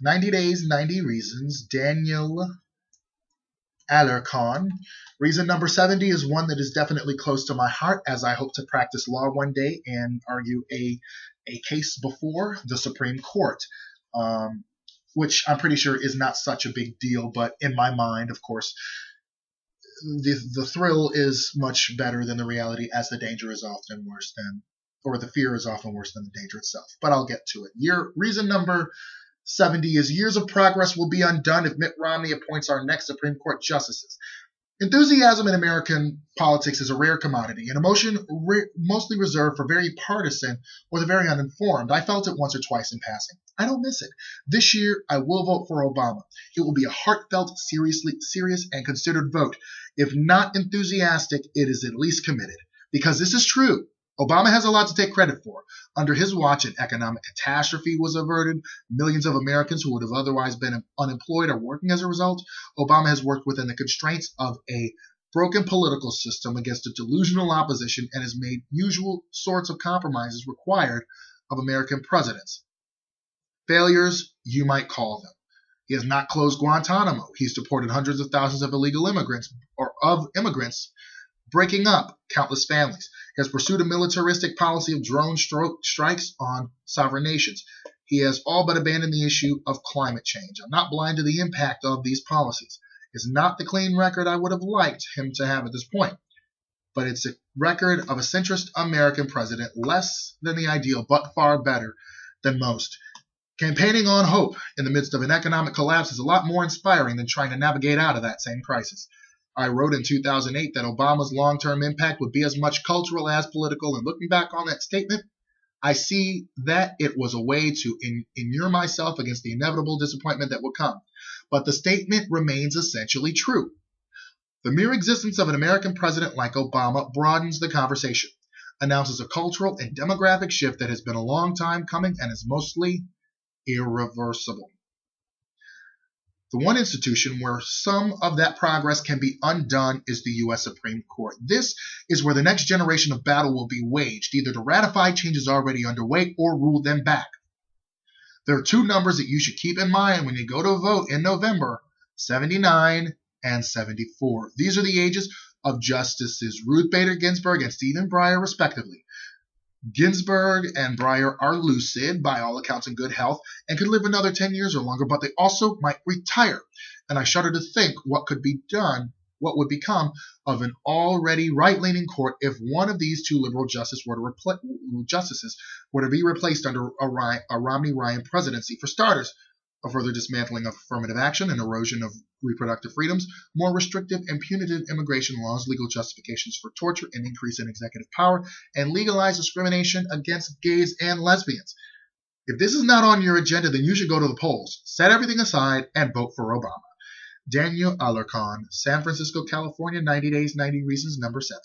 90 Days, 90 Reasons, Daniel Alarcon. Reason number 70 is one that is definitely close to my heart, as I hope to practice law one day and argue a case before the Supreme Court, which I'm pretty sure is not such a big deal, but in my mind, of course, the thrill is much better than the reality, as the danger is often worse than, or the fear is often worse than the danger itself. But I'll get to it. Reason number 70 is years of progress will be undone if Mitt Romney appoints our next Supreme Court justices. Enthusiasm in American politics is a rare commodity, an emotion mostly reserved for very partisan or the very uninformed. I felt it once or twice in passing. I don't miss it. This year, I will vote for Obama. It will be a heartfelt, serious, and considered vote. If not enthusiastic, it is at least committed. Because this is true. Obama has a lot to take credit for. Under his watch, an economic catastrophe was averted. Millions of Americans who would have otherwise been unemployed are working as a result. Obama has worked within the constraints of a broken political system against a delusional opposition and has made usual sorts of compromises required of American presidents. Failures, you might call them. He has not closed Guantanamo. He's deported hundreds of thousands of illegal immigrants, breaking up countless families. He has pursued a militaristic policy of drone strikes on sovereign nations. He has all but abandoned the issue of climate change. I'm not blind to the impact of these policies. It's not the clean record I would have liked him to have at this point, but it's a record of a centrist American president, less than the ideal, but far better than most. Campaigning on hope in the midst of an economic collapse is a lot more inspiring than trying to navigate out of that same crisis. I wrote in 2008 that Obama's long-term impact would be as much cultural as political, and looking back on that statement, I see that it was a way to inure myself against the inevitable disappointment that would come. But the statement remains essentially true. The mere existence of an American president like Obama broadens the conversation, announces a cultural and demographic shift that has been a long time coming and is mostly irreversible. The one institution where some of that progress can be undone is the U.S. Supreme Court. This is where the next generation of battle will be waged, either to ratify changes already underway or rule them back. There are two numbers that you should keep in mind when you go to vote in November: 79 and 74. These are the ages of Justices Ruth Bader Ginsburg and Stephen Breyer, respectively. Ginsberg and Breyer are lucid, by all accounts in good health, and could live another 10 years or longer, but they also might retire. And I shudder to think what would become of an already right-leaning court if one of these two liberal justices were to be replaced under a Romney-Ryan presidency. For starters, a further dismantling of affirmative action and erosion of reproductive freedoms, more restrictive and punitive immigration laws, legal justifications for torture, an increase in executive power, and legalized discrimination against gays and lesbians. If this is not on your agenda, then you should go to the polls, set everything aside, and vote for Obama. Daniel Alarcon, San Francisco, California, 90 Days, 90 Reasons, number 70.